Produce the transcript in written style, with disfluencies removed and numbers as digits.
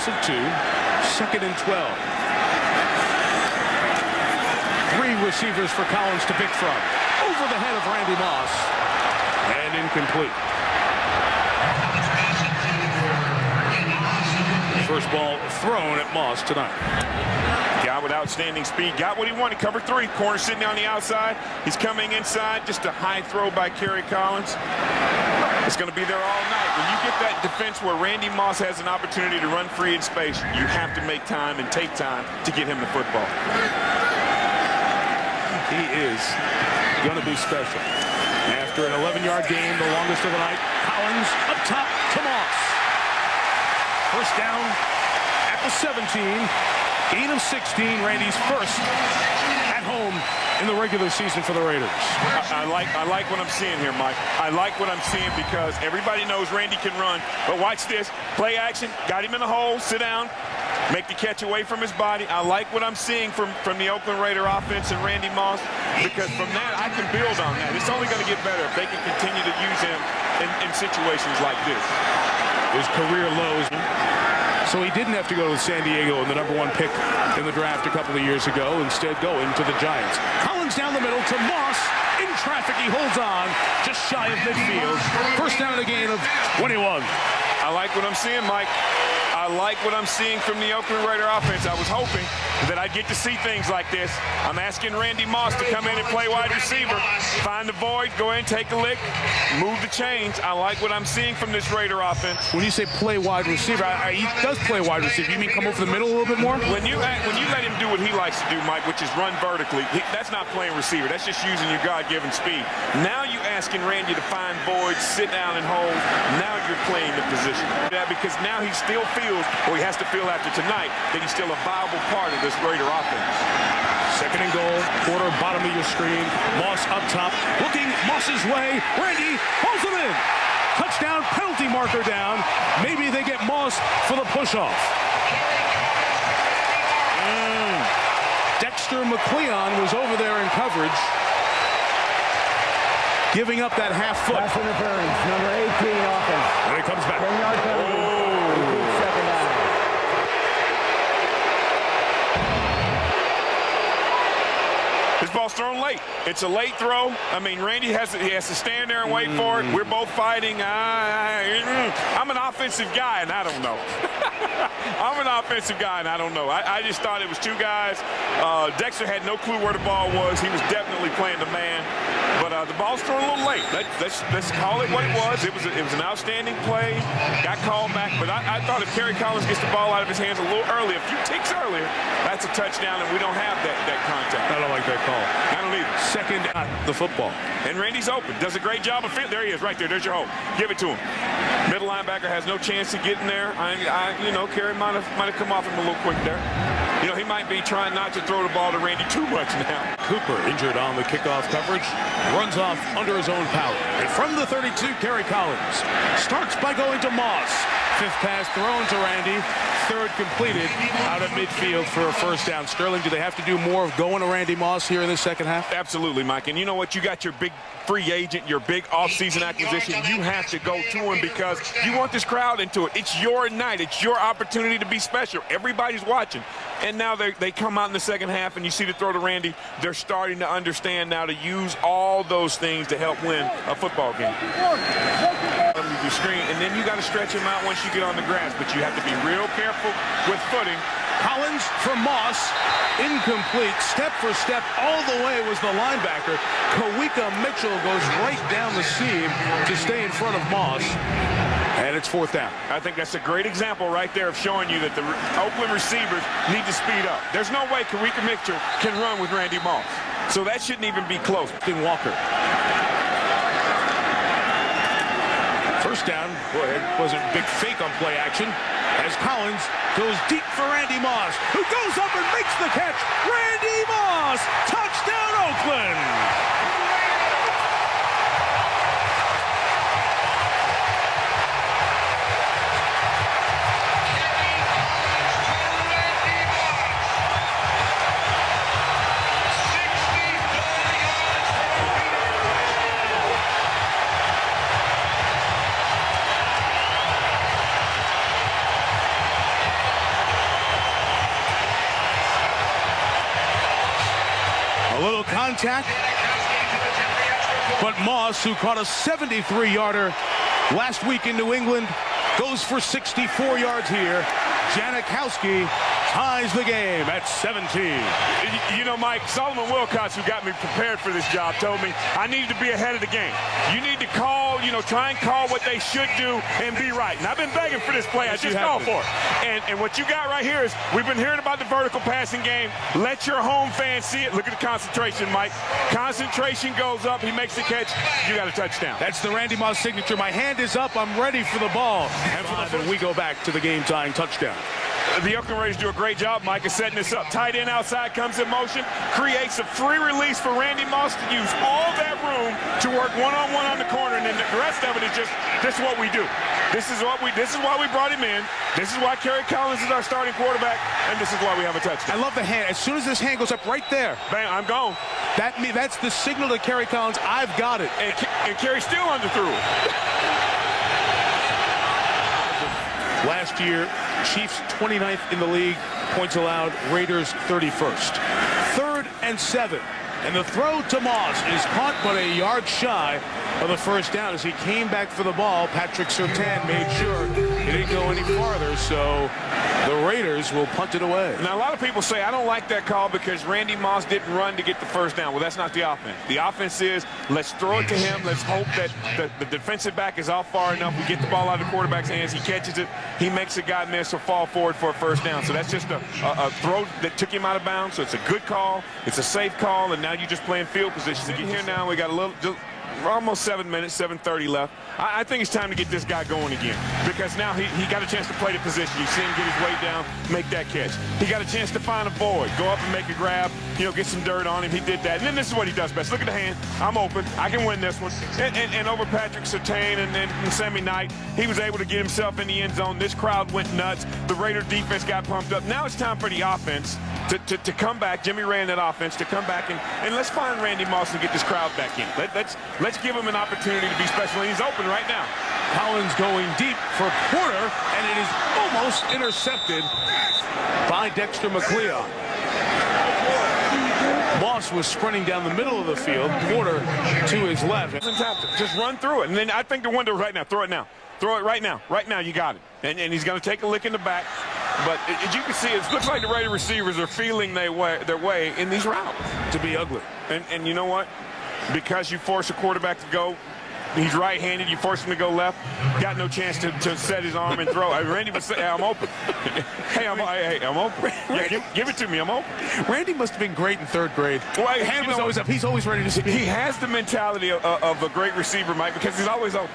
loss of 2. 2nd and 12. 3 receivers for Collins to pick from. Over the head of Randy Moss. And incomplete. First ball thrown at Moss tonight. Guy with outstanding speed. Got what he wanted. Cover 3. Corner sitting on the outside. He's coming inside. Just a high throw by Kerry Collins. It's going to be there all night. When you get that defense where Randy Moss has an opportunity to run free in space, you have to make time and take time to get him the football. He is going to be special. After an 11-yard gain, the longest of the night, Collins up top to Moss. First down at the 17. Gain of 16. Randy's first at home in the regular season for the Raiders. I like what I'm seeing here, Mike. I like what I'm seeing because everybody knows Randy can run. But watch this. Play action. Got him in the hole. Sit down. Make the catch away from his body. I like what I'm seeing from the Oakland Raider offense and Randy Moss, because from that I can build on that. It's only going to get better if they can continue to use him in situations like this. His career lows. So he didn't have to go to San Diego in the #1 pick in the draft a couple of years ago. Instead, going to the Giants. Collins down the middle to Moss. In traffic, he holds on just shy of midfield. First down in a gain of 21. I like what I'm seeing, Mike. I like what I'm seeing from the Oakland Raider offense. I was hoping that I'd get to see things like this. I'm asking Randy Moss to come in and play wide receiver. Find the void, go in, take a lick, move the chains. I like what I'm seeing from this Raider offense. When you say play wide receiver, he does play wide receiver. You mean come over the middle a little bit more? When you let him do what he likes to do, Mike, which is run vertically, that's not playing receiver. That's just using your God-given speed. Now you asking Randy to find voids, sit down and hold. Now you're playing the position. Yeah, because now he still feels, or he has to feel after tonight, that he's still a viable part of this Raider offense. 2nd and goal, quarter, bottom of your screen. Moss up top, looking Moss's way. Randy pulls him in. Touchdown, penalty marker down. Maybe they get Moss for the push-off. Dexter McCleon was over there in coverage, giving up that half foot. Pass interference, number 18 offense. And it comes back. 10-yard penalty. Second down. This ball's thrown late. It's a late throw. I mean, Randy has to stand there and wait for it. We're both fighting. I'm an offensive guy, and I don't know. I'm an offensive guy, and I don't know. I just thought it was 2 guys. Dexter had no clue where the ball was. He was definitely playing the man. But the ball's thrown a little late. Let's call it what it was. It was an outstanding play. Got called back. But I thought if Kerry Collins gets the ball out of his hands a little early, a few ticks earlier, that's a touchdown, and we don't have that contact. I don't like that call. I don't either. Second at the football. And Randy's open. Does a great job of fit. There he is, right there. There's your hole. Give it to him. Middle linebacker has no chance to get in there. Kerry might have come off him a little quick there. He might be trying not to throw the ball to Randy too much now. Cooper injured on the kickoff coverage. Runs off under his own power. And from the 32, Kerry Collins starts by going to Moss. 5th pass thrown to Randy. 3rd completed out of midfield for a first down. Sterling, do they have to do more of going to Randy Moss here in the second half? Absolutely, Mike. And you know what? You got your big free agent, your big offseason acquisition. You have to go to him because you want this crowd into it. It's your night. It's your opportunity to be special. Everybody's watching. And now they come out in the second half, and you see the throw to Randy. They're starting to understand now to use all those things to help win a football game. Your screen, and then you got to stretch him out once you get on the grass, but you have to be real careful with footing. Collins for Moss, incomplete, step for step, all the way was the linebacker. Kawika Mitchell goes right down the seam to stay in front of Moss, and it's 4th down. I think that's a great example right there of showing you that the Oakland receivers need to speed up. There's no way Kawika Mitchell can run with Randy Moss, so that shouldn't even be close. Walker. First down, wasn't a big fake on play action, as Collins goes deep for Randy Moss, who goes up and makes the catch. Randy Moss, touchdown Oakland! contact. But Moss, who caught a 73-yarder last week in New England, goes for 64 yards here. Janikowski ties the game at 17. You know, Mike, Solomon Wilcox, who got me prepared for this job, told me I needed to be ahead of the game. You need to call, try and call what they should do and be right. And I've been begging for this play. Yes, I just called for it. And what you got right here is we've been hearing about the vertical passing game. Let your home fans see it. Look at the concentration, Mike. Concentration goes up. He makes the catch. You got a touchdown. That's the Randy Moss signature. My hand is up. I'm ready for the ball. And we go back to the game-tying touchdown. The Oakland Raiders do a great job, Mike, of setting this up. Tight end outside comes in motion, creates a free release for Randy Moss to use all that room to work one-on-one on the corner, and then the rest of it is just this is what we do. This is why we brought him in. This is why Kerry Collins is our starting quarterback, and this is why we have a touchdown. I love the hand. As soon as this hand goes up right there, bam, I'm gone. That's the signal to Kerry Collins. I've got it. And Kerry still underthrew it. Last year, Chiefs 29th in the league, points allowed, Raiders 31st. 3rd and 7. And the throw to Moss is caught but a yard shy of the first down. As he came back for the ball, Patrick Surtain made sure he didn't go any farther, so the Raiders will punt it away. Now, a lot of people say, I don't like that call because Randy Moss didn't run to get the first down. Well, that's not the offense. The offense is, let's throw it to him. Let's hope that the defensive back is off far enough. We get the ball out of the quarterback's hands. He catches it. He makes a guy miss or fall forward for a first down. So that's just a throw that took him out of bounds. So it's a good call. It's a safe call, and now you're just playing field position. To get here now, we got we're almost 7 minutes, 7:30 left. I think it's time to get this guy going again because now he got a chance to play the position. You see him get his weight down, make that catch. He got a chance to find a void, go up and make a grab, get some dirt on him. He did that. And then this is what he does best. Look at the hand. I'm open. I can win this one. And over Patrick Surtain and Sammy Knight, he was able to get himself in the end zone. This crowd went nuts. The Raider defense got pumped up. Now it's time for the offense to come back. Jimmy ran that offense to come back and let's find Randy Moss and get this crowd back in. Let's give him an opportunity to be special. And he's open right now. Collins going deep for Porter, and it is almost intercepted by Dexter McLeod. Moss was sprinting down the middle of the field. Porter to his left. Just run through it. And then I think the window right now. Throw it now. Throw it right now. Right now, you got it. And he's going to take a lick in the back. But as you can see, it looks like the Raider receivers are feeling their way in these routes. To be ugly. And you know what? Because you force a quarterback to go, he's right-handed, you force him to go left, got no chance to set his arm and throw. Randy would say, I'm open. Hey, I'm open. Yeah, give it to me, I'm open. Randy must have been great in 3rd grade. Well, hand was always up. He's always ready to speak. He has the mentality of a great receiver, Mike, because he's always open.